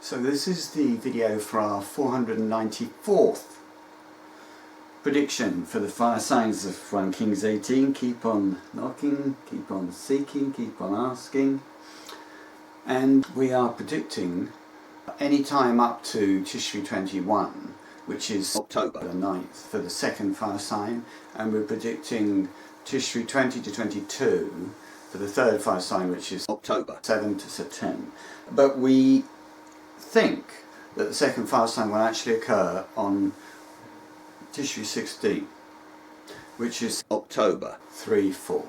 So this is the video for our 494th prediction for the fire signs of 1 Kings 18. Keep on knocking, keep on seeking, keep on asking. And we are predicting any time up to Tishri 21, which is October the 9th, for the second fire sign. And we're predicting Tishri 20 to 22 for the third fire sign, which is October 7 to Sept 10. But we think that the second fire sign will actually occur on Tishri 16, which is October 3-4,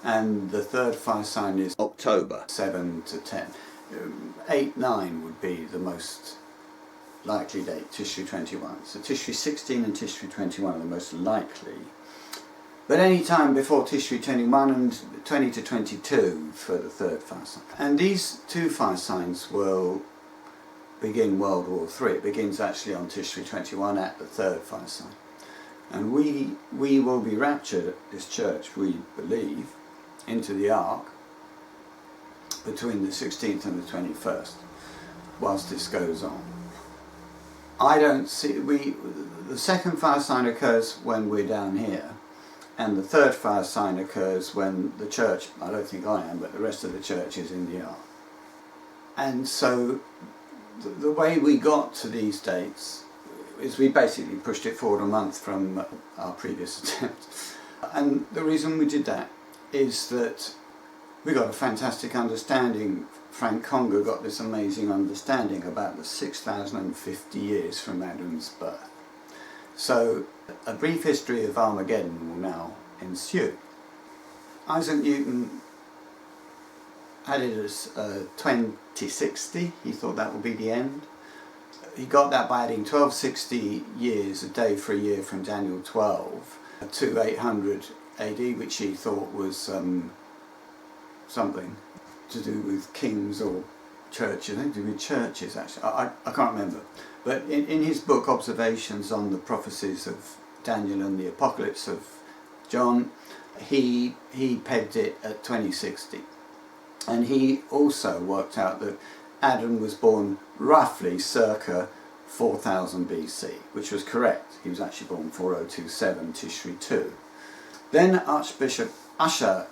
and the third fire sign is October 7 to 10. 8-9 would be the most likely date, Tishri 21. So Tishri 16 and Tishri 21 are the most likely. But any time before Tishri 21 and 20 to 22 for the third fire sign. And these two fire signs will begin World War III. It begins actually on Tishri 21 at the third fire sign. And we will be raptured at this church, we believe, into the ark between the 16th and the 21st, whilst this goes on. I don't see, the second fire sign occurs when we're down here, and the third fire sign occurs when the church, I don't think I am, but the rest of the church is in the ark. And so the way we got to these dates is we basically pushed it forward a month from our previous attempt. And the reason we did that is that we got a fantastic understanding. Frank Conger got this amazing understanding about the 6,050 years from Adam's birth. So a brief history of Armageddon will now ensue. Isaac Newton had it as 2060, he thought that would be the end. He got that by adding 1260 years, a day for a year, from Daniel 12 to 800 AD, which he thought was something to do with kings or churches. I think to do with churches, actually. I can't remember. But in his book, Observations on the Prophecies of Daniel and the Apocalypse of John, he pegged it at 2060. And he also worked out that Adam was born roughly circa 4000 BC, which was correct. He was actually born 4027 Tishri 2. Then Archbishop Usher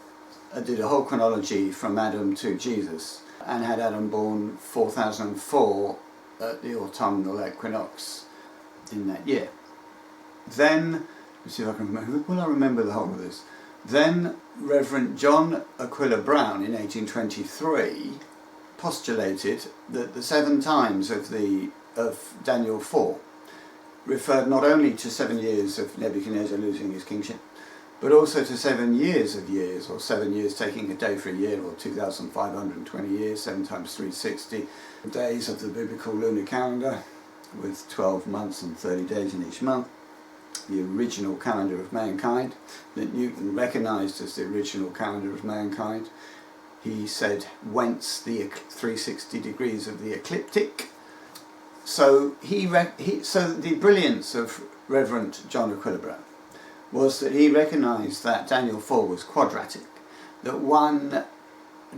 did a whole chronology from Adam to Jesus, and had Adam born 4004 at the autumnal equinox in that year. Then, let's see if I can remember, will I remember the whole of this? Then Reverend John Aquila Brown in 1823 postulated that the 7 times of Daniel 4 referred not only to 7 years of Nebuchadnezzar losing his kingship, but also to 7 years of years, or 7 years taking a day for a year, or 2,520 years, 7 times 360 days of the biblical lunar calendar, with 12 months and 30 days in each month. The original calendar of mankind that Newton recognised as the original calendar of mankind. He said, whence the 360 degrees of the ecliptic. So so the brilliance of Reverend John Aquila Brown was that he recognised that Daniel 4 was quadratic, that one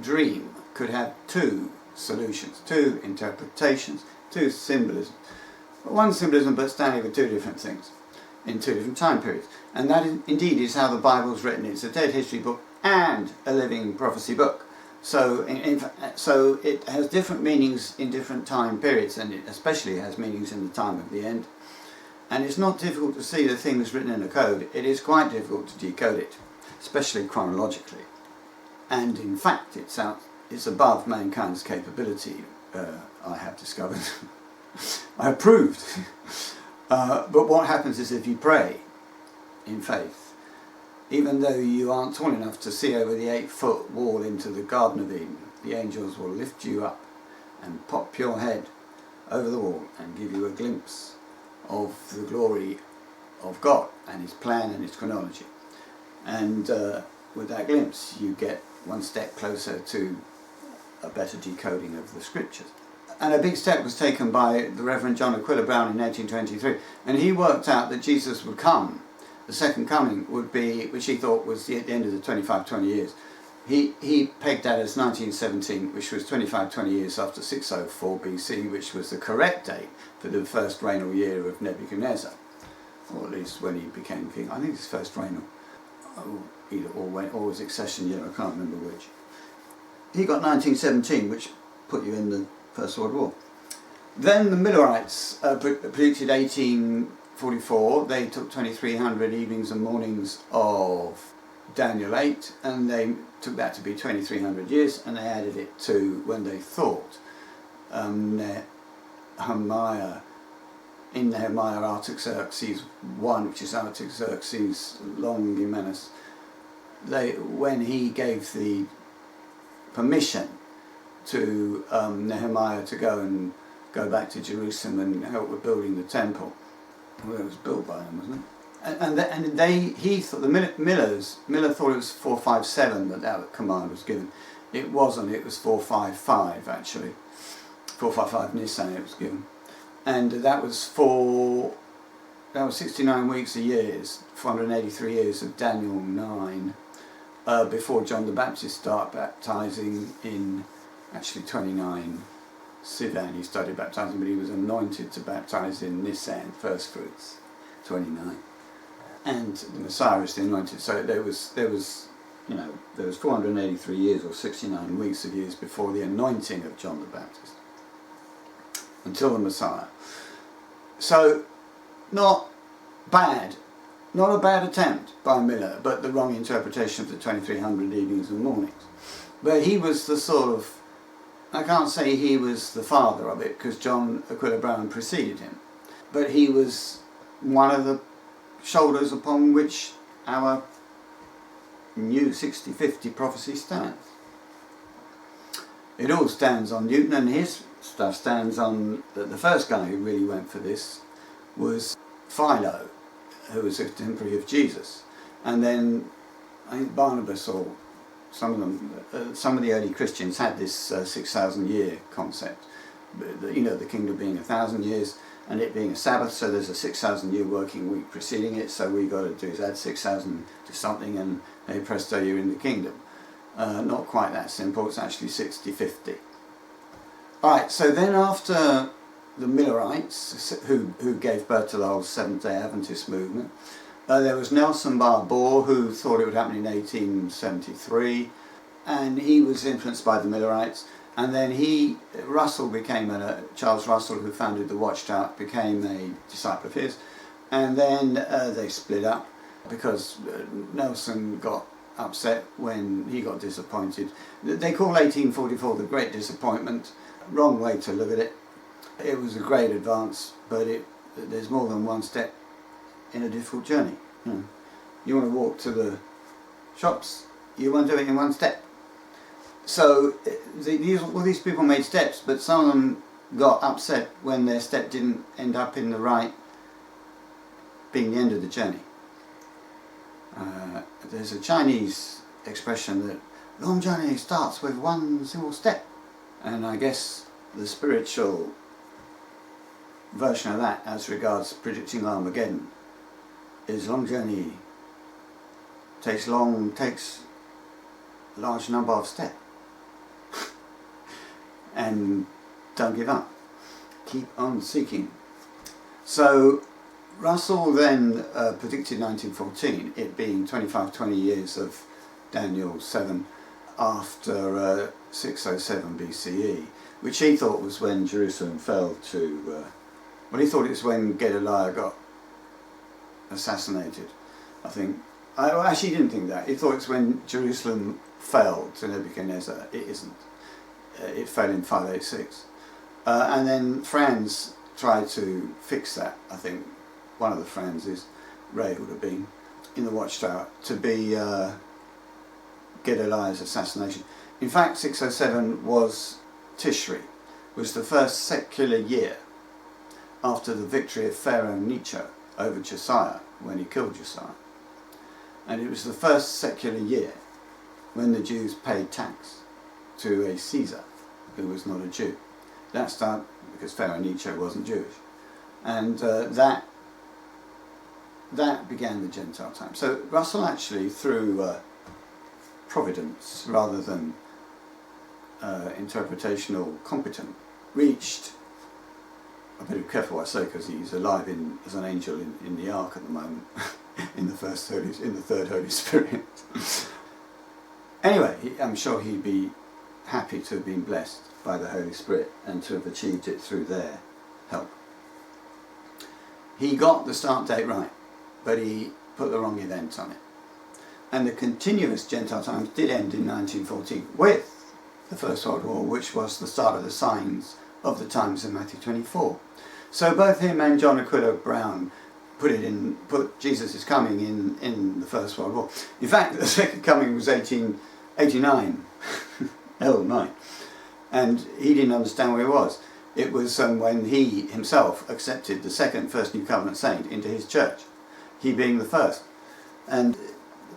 dream could have 2 solutions, 2 interpretations, 2 symbolisms. One symbolism, but standing for 2 different things in 2 different time periods. And that indeed is how the Bible's written. It's a dead history book and a living prophecy book. So, so it has different meanings in different time periods, and it especially has meanings in the time of the end. And it's not difficult to see the things written in a code. It is quite difficult to decode it, especially chronologically. And in fact, it's above mankind's capability, I have discovered. I have proved. But what happens is, if you pray in faith, even though you aren't tall enough to see over the 8-foot wall into the Garden of Eden, the angels will lift you up and pop your head over the wall and give you a glimpse of the glory of God and his plan and his chronology. And with that glimpse, you get one step closer to a better decoding of the scriptures. And a big step was taken by the Reverend John Aquila Brown in 1823, and he worked out that Jesus would come. The second coming would be, which he thought was at the end of the 20 years, he pegged that as 1917, which was 20 years after 604 BC, which was the correct date for the first regnal year of Nebuchadnezzar, or at least when he became king. I think his first regnal, or his accession year, I can't remember which. He got 1917, which put you in the First World War. Then the Millerites predicted 1844. They took 2300 evenings and mornings of Daniel 8, and they took that to be 2300 years, and they added it to when they thought Nehemiah Artaxerxes 1, which is Artaxerxes Longimanus, when he gave the permission to Nehemiah to go back to Jerusalem and help with building the temple. Well, it was built by him, wasn't it? Miller thought it was 457 that command was given. It wasn't. It was 455 actually. 455 Nisan it was given, and that was 69 weeks of years, 483 years of Daniel 9, before John the Baptist started baptizing in actually 29 Sivan. He started baptizing, but he was anointed to baptize in Nisan, first fruits, 29. And the Messiah is the anointed. So there was 483 years or 69 weeks of years before the anointing of John the Baptist, until the Messiah. So not bad, not a bad attempt by Miller, but the wrong interpretation of the 2300 evenings and mornings. But he was the sort of, I can't say he was the father of it, because John Aquila Brown preceded him, but he was one of the shoulders upon which our new 6050 prophecy stands. It all stands on Newton, and his stuff stands on the first guy who really went for this was Philo, who was a contemporary of Jesus, and then I think Barnabas, or some of them, some of the early Christians had this 6,000 year concept. The kingdom being 1,000 years and it being a Sabbath, so there's a 6,000 year working week preceding it, so we got to do is add 6,000 to something and hey presto, you're in the kingdom. Not quite that simple, it's actually 60-50. Alright, so then after the Millerites, who gave birth to the whole Seventh-day Adventist movement, there was Nelson Barbour, who thought it would happen in 1873, and he was influenced by the Millerites. And then Charles Russell, who founded the Watchtower, became a disciple of his. And then they split up because Nelson got upset when he got disappointed. They call 1844 the Great Disappointment. Wrong way to look at it. It was a great advance, but there's more than one step in a difficult journey. You want to walk to the shops, you won't do it in one step. So all these people made steps, but some of them got upset when their step didn't end up in the right, being the end of the journey. There's a Chinese expression that long journey starts with one single step, and I guess the spiritual version of that, as regards predicting Armageddon, is long journey takes a large number of steps. And don't give up. Keep on seeking. So Russell then predicted 1914, it being 20 years of Daniel 7 after 607 BCE, which he thought was when Jerusalem fell to... he thought it was when Gedaliah got assassinated, I think. I actually didn't think that. He thought it's when Jerusalem fell to Nebuchadnezzar. It isn't. It fell in 586. And then Franz tried to fix that, I think. One of the Franzes, Ray would have been, in the Watchtower, to be Gedaliah's assassination. In fact, 607 was Tishri, was the first secular year after the victory of Pharaoh Nietzsche over Josiah, when he killed Josiah. And it was the first secular year when the Jews paid tax to a Caesar who was not a Jew. That started because Pharaoh Nietzsche wasn't Jewish. And that began the Gentile time. So Russell actually, through providence rather than interpretational competent, reached, I better be careful what I say because he's alive as an angel in the ark at the moment, in the third Holy Spirit. Anyway, I'm sure he'd be happy to have been blessed by the Holy Spirit and to have achieved it through their help. He got the start date right, but he put the wrong event on it. And the continuous Gentile times did end in 1914 with the First World War, which was the start of the signs of the times in Matthew 24. So both him and John Aquila Brown put Jesus is coming in the First World War. In fact, the second coming was 1889, L9, and he didn't understand where he was. It was when he himself accepted the first New Covenant saint into his church, he being the first. And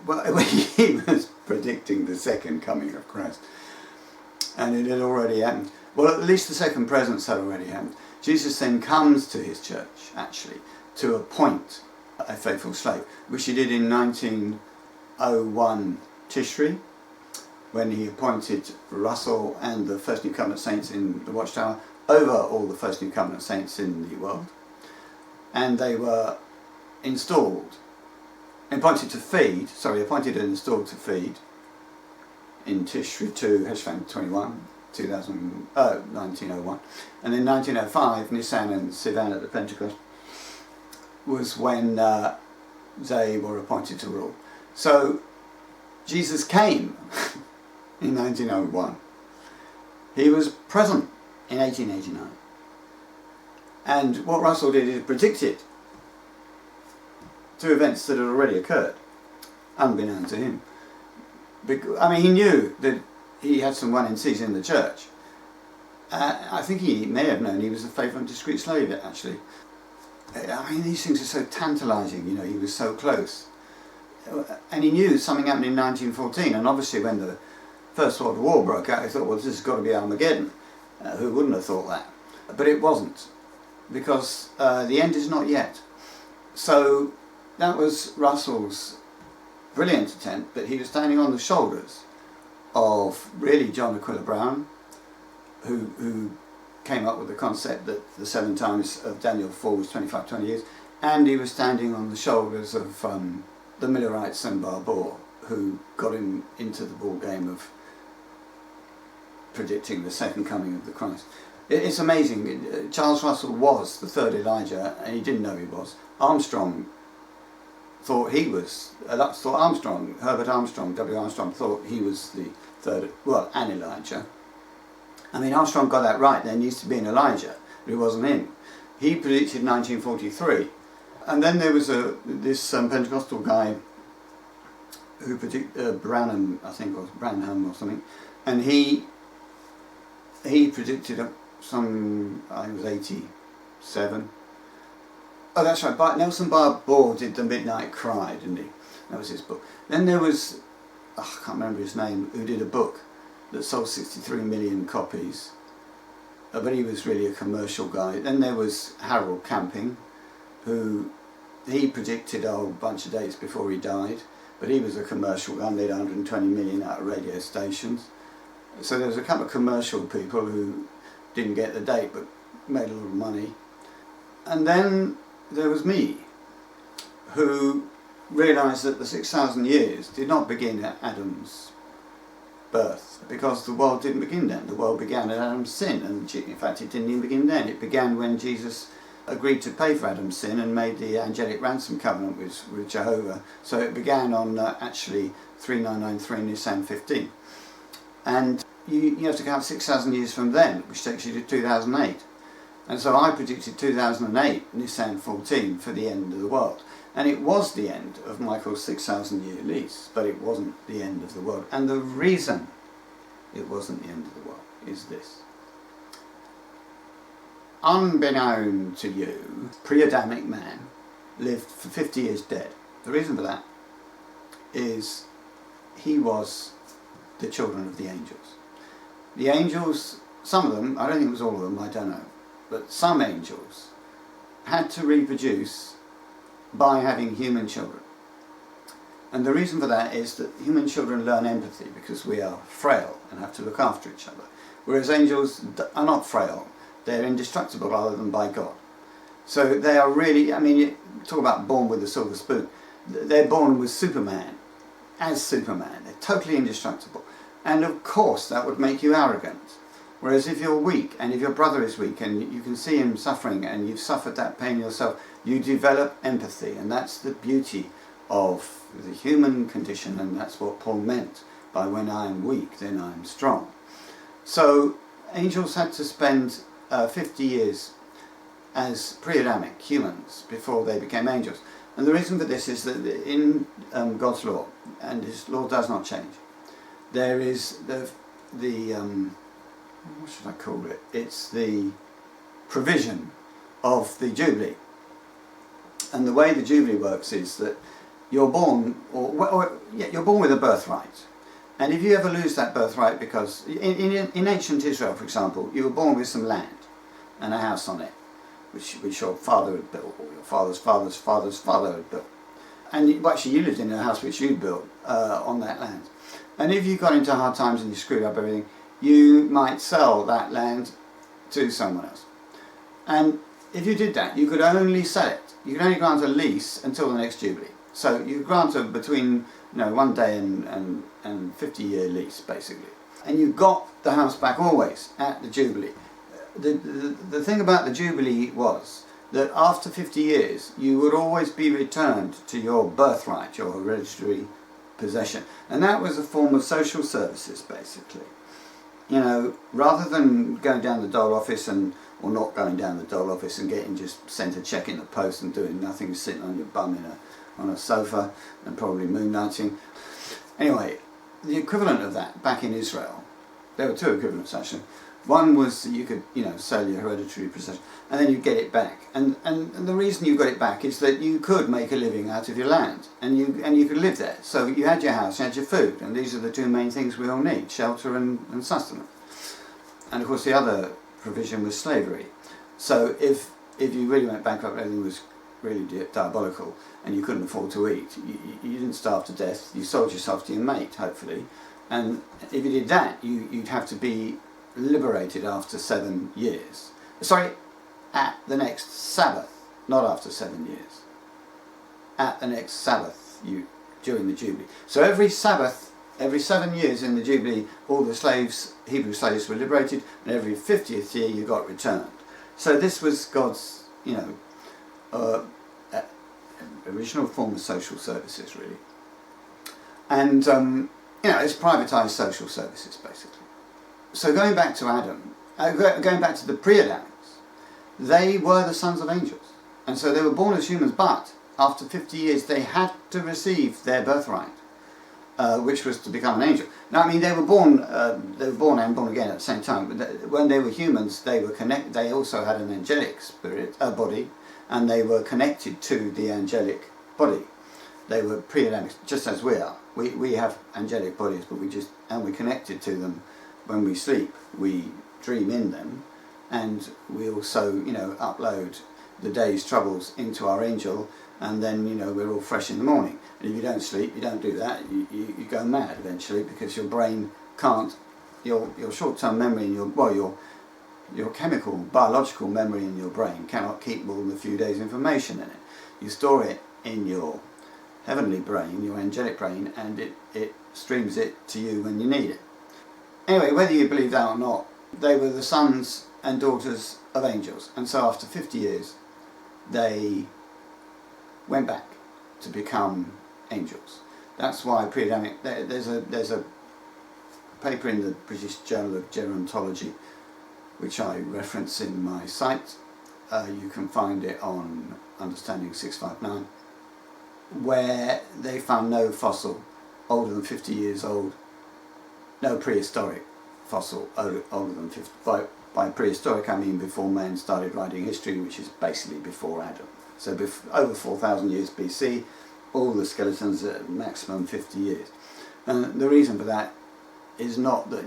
well, he was predicting the second coming of Christ. And it had already happened. Well, at least the second presence had already happened. Jesus then comes to his church, actually, to appoint a faithful slave, which he did in 1901 Tishri, when he appointed Russell and the first New Covenant saints in the Watchtower over all the first New Covenant saints in the world. And they were appointed and installed to feed in Tishri 2, Heshvan 21, 1901. And in 1905, Nisan and Sivan at the Pentecost was when they were appointed to rule. So Jesus came in 1901. He was present in 1889. And what Russell did is predicted two events that had already occurred, unbeknown to him. He knew that he had some 1NCs in the church. I think he may have known he was a faithful and discreet slave, actually. These things are so tantalising, he was so close. And he knew something happened in 1914, and obviously when the First World War broke out, he thought, well, this has got to be Armageddon. Who wouldn't have thought that? But it wasn't, because the end is not yet. So that was Russell's brilliant attempt, but he was standing on the shoulders of really John Aquila Brown, who came up with the concept that the 7 times of Daniel 4 was 20 years, and he was standing on the shoulders of the Millerites and Barbour, who got him into the ball game of predicting the second coming of the Christ. It's amazing. Charles Russell was the third Elijah, and he didn't know he was. Armstrong thought he was, Herbert Armstrong, W. Armstrong, thought he was the third, an Elijah. Armstrong got that right. There needs to be an Elijah, but it wasn't him. He predicted 1943. And then there was this Pentecostal guy who predicted, Branham, I think, or Branham or something, and he predicted I think it was 87. Oh, that's right. Nelson Barbour did The Midnight Cry, didn't he? That was his book. Then there was, I can't remember his name, who did a book that sold 63 million copies. But he was really a commercial guy. Then there was Harold Camping, who he predicted a whole bunch of dates before he died. But he was a commercial guy, made 120 million out of radio stations. So there was a couple of commercial people who didn't get the date but made a lot of money. And then there was me, who realised that the 6,000 years did not begin at Adam's birth, because the world didn't begin then. The world began at Adam's sin, and in fact it didn't even begin then. It began when Jesus agreed to pay for Adam's sin and made the angelic ransom covenant with Jehovah. So it began on actually 3993 Nisan 15. And you have to count 6,000 years from then, which takes you to 2008. And so I predicted 2008, Nisan 14, for the end of the world. And it was the end of Michael's 6,000 year lease, but it wasn't the end of the world. And the reason it wasn't the end of the world is this. Unbeknown to you, pre-Adamic man lived for 50 years dead. The reason for that is he was the children of the angels. The angels, some of them, I don't think it was all of them, I don't know, but some angels had to reproduce by having human children. And the reason for that is that human children learn empathy because we are frail and have to look after each other. Whereas angels are not frail. They're indestructible other than by God. So they are really, I mean, you talk about born with a silver spoon. They're born with Superman, as Superman. They're totally indestructible. And of course that would make you arrogant. Whereas if you're weak, and if your brother is weak, and you can see him suffering, and you've suffered that pain yourself, you develop empathy. And that's the beauty of the human condition, and that's what Paul meant by when I am weak, then I am strong. So angels had to spend 50 years as pre-Adamic humans before they became angels. And the reason for this is that in God's law, and his law does not change, there is the what should I call it? It's the provision of the Jubilee. And the way the Jubilee works is that you're born, you're born with a birthright. And if you ever lose that birthright, because in ancient Israel, for example, you were born with some land and a house on it, which your father had built, or your father's father's father's father had built. And actually you lived in a house which you built on that land. And if you got into hard times and you screwed up everything, you might sell that land to someone else. And if you did that, you could only sell it. You could only grant a lease until the next Jubilee. So you grant a between 1 day and 50-year lease, basically. And you got the house back always at the Jubilee. The thing about the Jubilee was that after 50 years, you would always be returned to your birthright, your hereditary possession. And that was a form of social services, basically. Rather than going down the dole office or not going down the dole office and getting just sent a cheque in the post and doing nothing, sitting on your bum on a sofa and probably moonlighting. Anyway, the equivalent of that back in Israel, there were two equivalents actually. One was that you could, sell your hereditary possession and then you get it back. And the reason you got it back is that you could make a living out of your land and you could live there. So you had your house, you had your food, and these are the two main things we all need, shelter and sustenance. And of course the other provision was slavery. So if you really went bankrupt, everything was really diabolical and you couldn't afford to eat, you didn't starve to death, you sold yourself to your mate, hopefully. And if you did that, you'd have to be liberated after 7 years. Sorry, at the next Sabbath, not after 7 years. At the next Sabbath, during the Jubilee. So every Sabbath, every 7 years in the Jubilee, all the slaves, Hebrew slaves, were liberated, and every 50th year you got returned. So this was God's, original form of social services, really. And, it's privatised social services, basically. So going back to Adam, going back to the pre-Adamics, they were the sons of angels. And so they were born as humans, but after 50 years they had to receive their birthright, which was to become an angel. Now, I mean, they were born and born again at the same time. But when they were humans, they were connected. They also had an angelic body, and they were connected to the angelic body. They were pre-Adamics, just as we are. We have angelic bodies, but we're connected to them. When we sleep, we dream in them, and we also, upload the day's troubles into our angel, and then, we're all fresh in the morning. And if you don't sleep, you don't do that, you go mad eventually, because your brain can't, your short-term memory and your chemical, biological memory in your brain cannot keep more than a few days' information in it. You store it in your heavenly brain, your angelic brain, and it streams it to you when you need it. Anyway, whether you believe that or not, they were the sons and daughters of angels. And so after 50 years, they went back to become angels. That's why pre-Adamic, there's a paper in the British Journal of Gerontology, which I reference in my site. You can find it on Understanding 659, where they found no fossil older than 50 years old. No prehistoric fossil older than 50. By prehistoric I mean before man started writing history, which is basically before Adam. So over 4,000 years BC, all the skeletons are maximum 50 years. And the reason for that is not that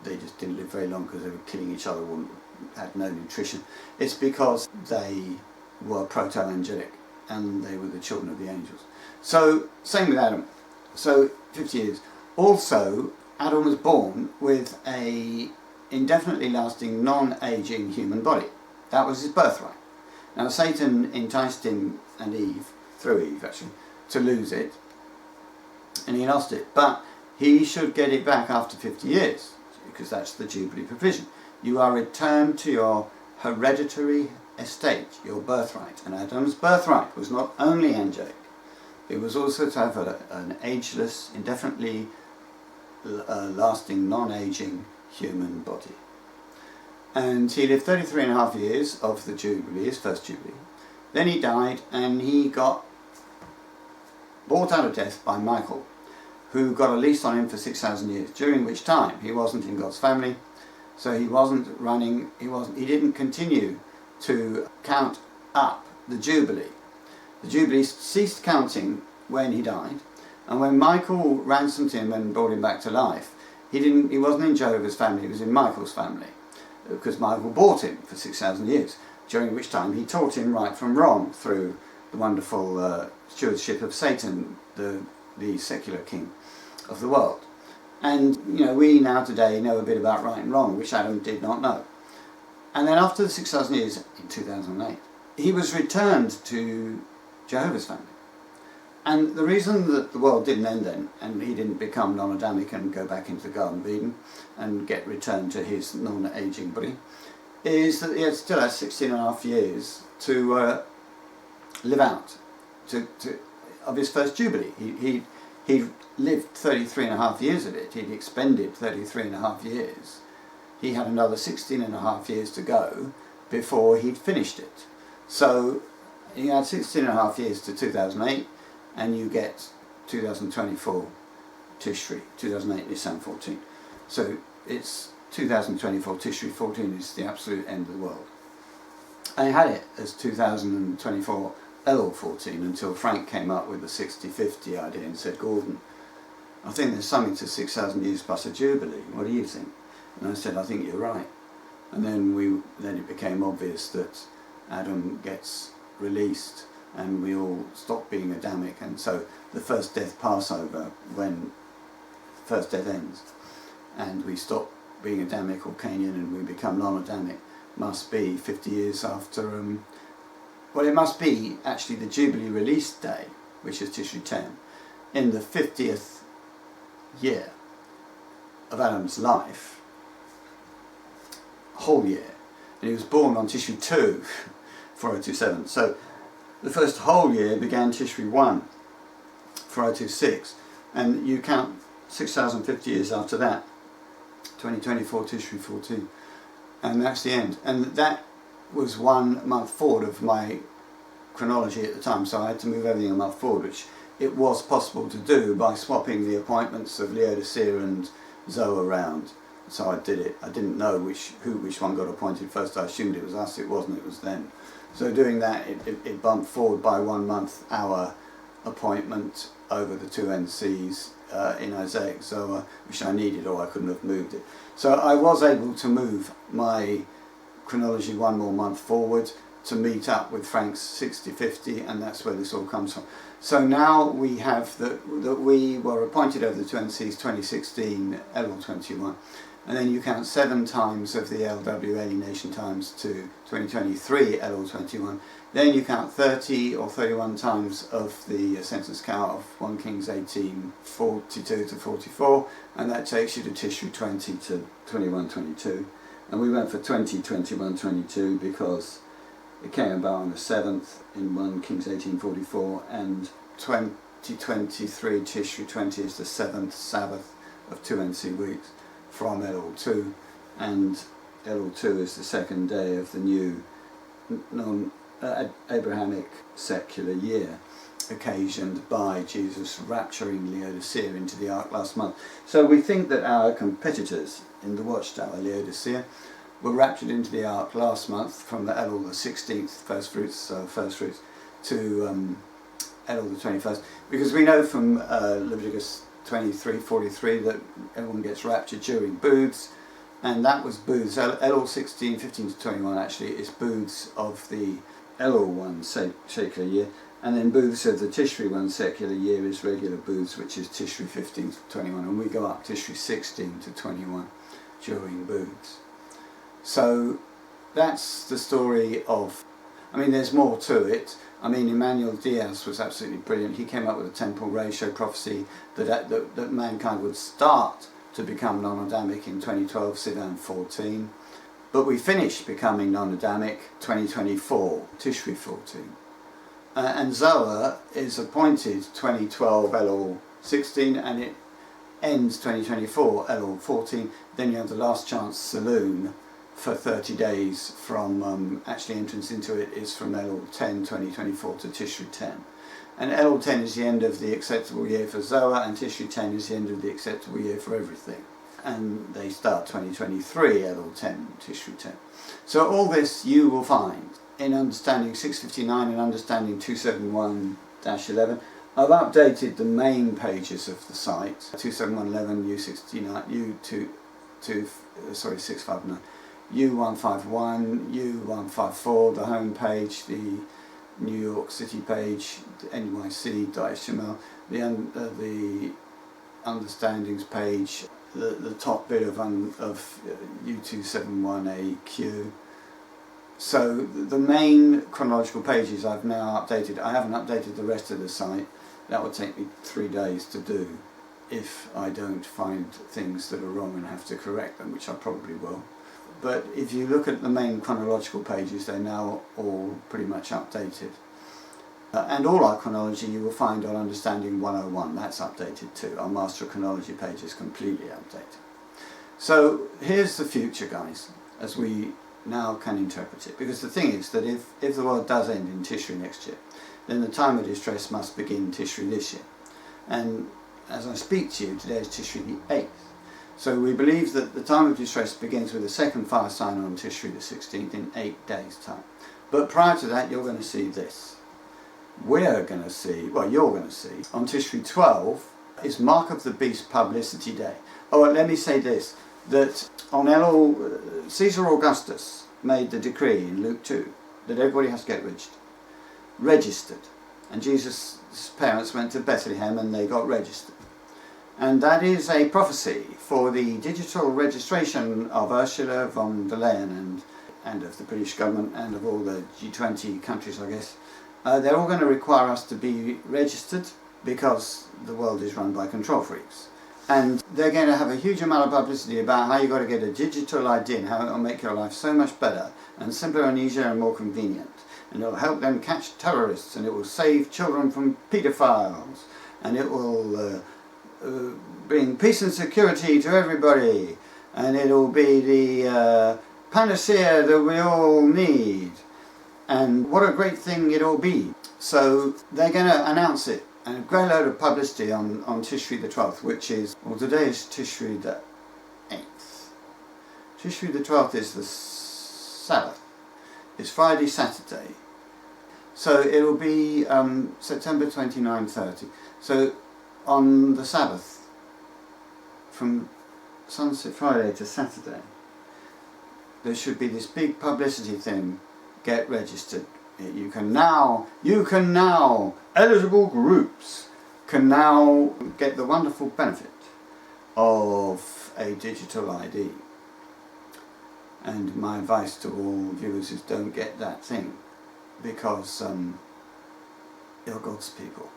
they just didn't live very long because they were killing each other or, had no nutrition. It's because they were proto-angelic and they were the children of the angels. So, same with Adam. So, 50 years. Also, Adam was born with a indefinitely lasting, non-aging human body. That was his birthright. Now, Satan enticed him and Eve, through Eve actually, to lose it, and he lost it. But he should get it back after 50 years, because that's the Jubilee provision. You are returned to your hereditary estate, your birthright. And Adam's birthright was not only angelic, it was also to have an ageless, indefinitely lasting, non-aging human body. And he lived 33 and a half years of the Jubilee, his first Jubilee. Then he died, and he got bought out of death by Michael, who got a lease on him for 6,000 years, during which time he wasn't in God's family, so he wasn't running, he didn't continue to count up the Jubilee. The Jubilee ceased counting when he died, and when Michael ransomed him and brought him back to life, he wasn't in Jehovah's family, he was in Michael's family, because Michael bought him for 6,000 years, during which time he taught him right from wrong through the wonderful stewardship of Satan, the secular king of the world. And we now today know a bit about right and wrong, which Adam did not know. And then after the 6,000 years, in 2008, he was returned to Jehovah's family. And the reason that the world didn't end then, and he didn't become non-Adamic and go back into the Garden of Eden and get returned to his non-aging body, is that he still has 16 and a half years to live out of his first Jubilee. He lived 33 and a half years of it. He'd expended 33 and a half years. He had another 16 and a half years to go before he'd finished it. So he had 16 and a half years to 2008, and you get 2024 Tishri, 2008 Nisan 14. So it's 2024 Tishri 14 is the absolute end of the world. I had it as 2024 Elul 14 until Frank came up with the 60-50 idea and said, Gordon, I think there's something to 6,000 years plus a Jubilee. What do you think? And I said, I think you're right. And then it became obvious that Adam gets released and we all stop being Adamic, and so the first death Passover, when first death ends and we stop being Adamic or Canaanian and we become non-Adamic, must be 50 years after, well, it must be actually the Jubilee release day, which is Tishri 10, in the 50th year of Adam's life, whole year, and he was born on Tishri 2, 4027. So the first whole year began Tishri 1, 4026, and you count 6,050 years after that, 2024 Tishri 14, and that's the end. And that was 1 month forward of my chronology at the time, so I had to move everything a month forward, which it was possible to do by swapping the appointments of Laodicea and Zoe around. So I did it. I didn't know which one got appointed first. I assumed it was us. It wasn't. It was them. So doing that, it bumped forward by 1 month our appointment over the two NCs in Isaiah Zoe, which I needed, or I couldn't have moved it. So I was able to move my chronology 1 more month forward to meet up with Frank's 60-50, and that's where this all comes from. So now we have that we were appointed over the two NCs 2016 Elul 21, and then you count 7 times of the LWA nation times to 2023 Elul 21. Then you count 30 or 31 times of the census count of 1 Kings 18, 42 to 44, and that takes you to Tishri 20 to 21, 22. And we went for 20, 21, 22 because it came about on the 7th in 1 Kings 18:44, and 2023 Tishri 20 is the 7th Sabbath of 2 NC weeks from Elul 2, and Elul 2 is the 2nd day of the new Abrahamic secular year, occasioned by Jesus rapturing Laodicea into the ark last month. So we think that our competitors in the Watchtower, Laodicea, were raptured into the ark last month from the Elul the 16th, first fruits, to Elul the 21st, because we know from Leviticus 23:43 that everyone gets raptured during booths, and that was booths. Elul 16, 15 to 21 actually is booths of the Elul 1 secular year, And then booths of the Tishri 1 secular year is regular booths, which is Tishri 15 to 21, and we go up Tishri 16 to 21 during booths. So that's the story of, I mean, there's more to it. I mean, Emmanuel Diaz was absolutely brilliant. He came up with a temporal ratio prophecy that mankind would start to become non-Adamic in 2012, Sivan 14. But we finished becoming non-Adamic 2024, Tishri 14. And Zohar is appointed 2012 Elul 16, and it ends 2024 Elul 14. Then you have the last chance saloon for 30 days from actually entrance into it is from Elul 10 2024 to Tishri 10. And Elul 10 is the end of the acceptable year for Zohar, and Tishri 10 is the end of the acceptable year for everything. And they start 2023 Elul 10, Tishri 10. So all this you will find in Understanding 659 and Understanding 271-11. I've updated the main pages of the site, 27111, U69, U659, U151, U154, the home page, the New York City page, the NYC.html, the Understandings page, the top bit of U271AQ. So the main chronological pages I've now updated. I haven't updated the rest of the site. That would take me 3 days to do if I don't find things that are wrong and have to correct them, which I probably will. But if you look at the main chronological pages, they're now all pretty much updated. And all our chronology you will find on Understanding 101. That's updated too. Our Master of Chronology page is completely updated. So here's the future, guys, as we now can interpret it. Because the thing is that if the world does end in Tishri next year, then the time of distress must begin Tishri this year. And as I speak to you, today is Tishri the 8th. So we believe that the time of distress begins with the second fire sign on Tishri the 16th in 8 days' time. But prior to that, you're going to see this. We're going to see, well, you're going to see, on Tishri 12 is Mark of the Beast Publicity Day. Oh, and let me say this, that on Elul, Caesar Augustus made the decree in Luke 2 that everybody has to get registered. And Jesus' parents went to Bethlehem and they got registered. And that is a prophecy for the digital registration of Ursula von der Leyen and of the British government and of all the G20 countries, I guess. They're all going to require us to be registered because the world is run by control freaks. And they're going to have a huge amount of publicity about how you've got to get a digital ID and how it will make your life so much better and simpler and easier and more convenient. And it will help them catch terrorists, and it will save children from paedophiles, and it will bring peace and security to everybody, and it will be the panacea that we all need. And what a great thing it'll be. So they're going to announce it, and a great load of publicity on Tishri the 12th, which is, well, today is Tishri the 8th. Tishri the 12th is the Sabbath. It's Friday, Saturday. So it'll be September 29-30. So on the Sabbath, from sunset Friday to Saturday, there should be this big publicity thing. Get registered. You can now, eligible groups can now get the wonderful benefit of a digital ID. And my advice to all viewers is don't get that thing, because you're God's people.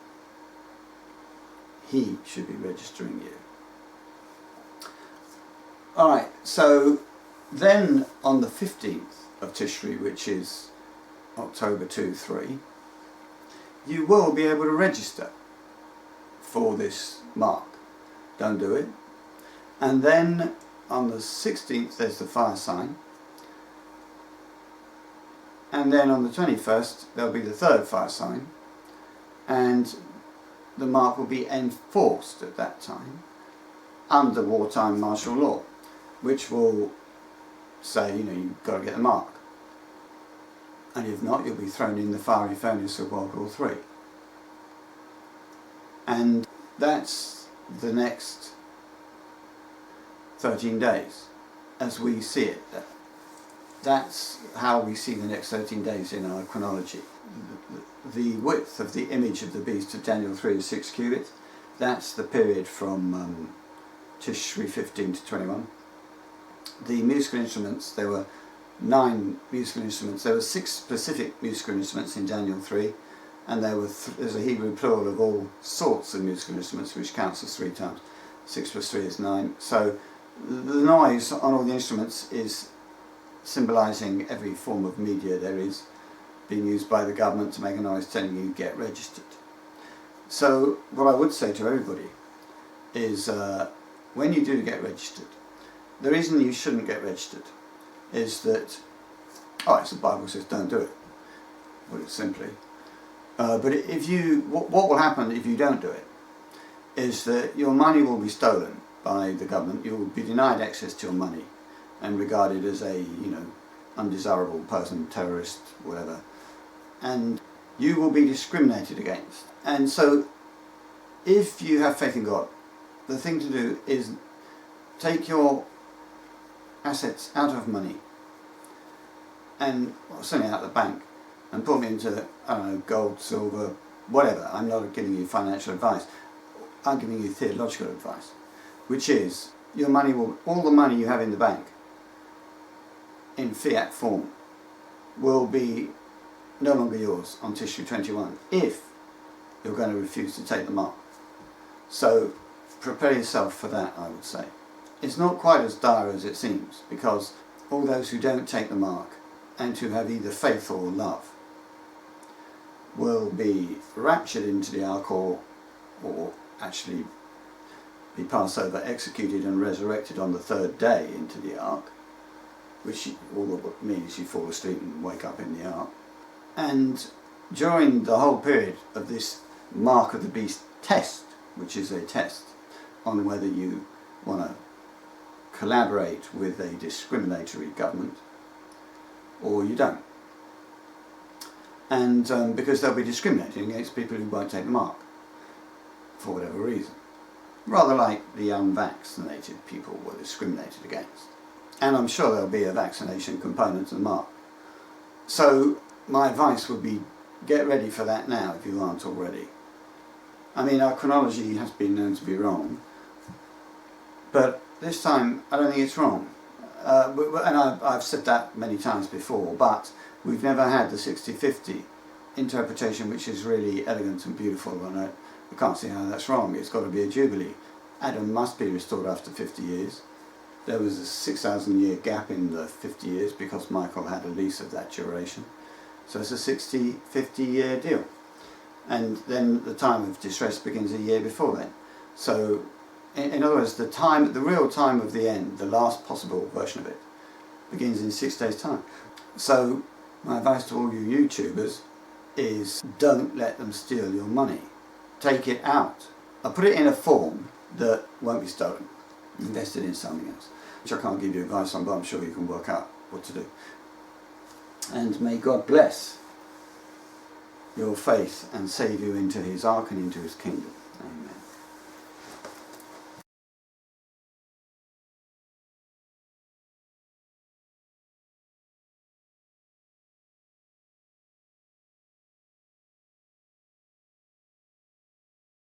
He should be registering you. Alright, so then on the 15th of Tishri, which is October 2-3, you will be able to register for this mark. Don't do it. And then on the 16th there's the fire sign, and then on the 21st there'll be the third fire sign, and the mark will be enforced at that time under wartime martial law, which will say, you know, you've got to get the mark, and if not, you'll be thrown in the fiery furnace of World War III. And that's the next 13 days as we see it. That's how we see the next 13 days in our chronology. the width of the image of the beast of Daniel 3 is 6 cubits. That's the period from Tishri 15 to 21. The musical instruments, there were 9 musical instruments. There were 6 specific musical instruments in Daniel 3, and there's a Hebrew plural of all sorts of musical instruments, which counts as 3 times. 6 plus 3 is 9. So the noise on all the instruments is symbolising every form of media there is being used by the government to make a noise telling you get registered. So what I would say to everybody is when you do get registered, the reason you shouldn't get registered is that, the Bible says don't do it, put it simply. But if you, what will happen if you don't do it is that your money will be stolen by the government. You will be denied access to your money and regarded as a, undesirable person, terrorist, whatever. And you will be discriminated against. And so if you have faith in God, the thing to do is take your assets out of money and certainly out of the bank and put them into, gold, silver, whatever. I'm not giving you financial advice. I'm giving you theological advice, which is your money all the money you have in the bank in fiat form will be no longer yours on Tishri 21 if you're going to refuse to take the mark. So prepare yourself for that, I would say. It's not quite as dire as it seems, because all those who don't take the mark and who have either faith or love will be raptured into the ark or actually be passed over, executed and resurrected on the 3rd day into the ark, which all it means you fall asleep and wake up in the ark. And during the whole period of this mark of the beast test, which is a test on whether you want to collaborate with a discriminatory government or you don't. And because they'll be discriminating against people who won't take the mark for whatever reason. Rather like the unvaccinated people were discriminated against. And I'm sure there'll be a vaccination component to the mark. So my advice would be get ready for that now if you aren't already. I mean, our chronology has been known to be wrong, but this time I don't think it's wrong. And I've said that many times before, but we've never had the 60-50 interpretation, which is really elegant and beautiful, and I can't see how that's wrong. It's got to be a jubilee. Adam must be restored after 50 years. There was a 6,000 year gap in the 50 years because Michael had a lease of that duration. So it's a 60-50 year deal. And then the time of distress begins a year before then. So in other words, the real time of the end, the last possible version of it, begins in 6 days' time. So my advice to all you YouTubers is don't let them steal your money. Take it out. I'll put it in a form that won't be stolen. Invest it in something else, which I can't give you advice on, but I'm sure you can work out what to do. And may God bless your faith and save you into his ark and into his kingdom. Amen.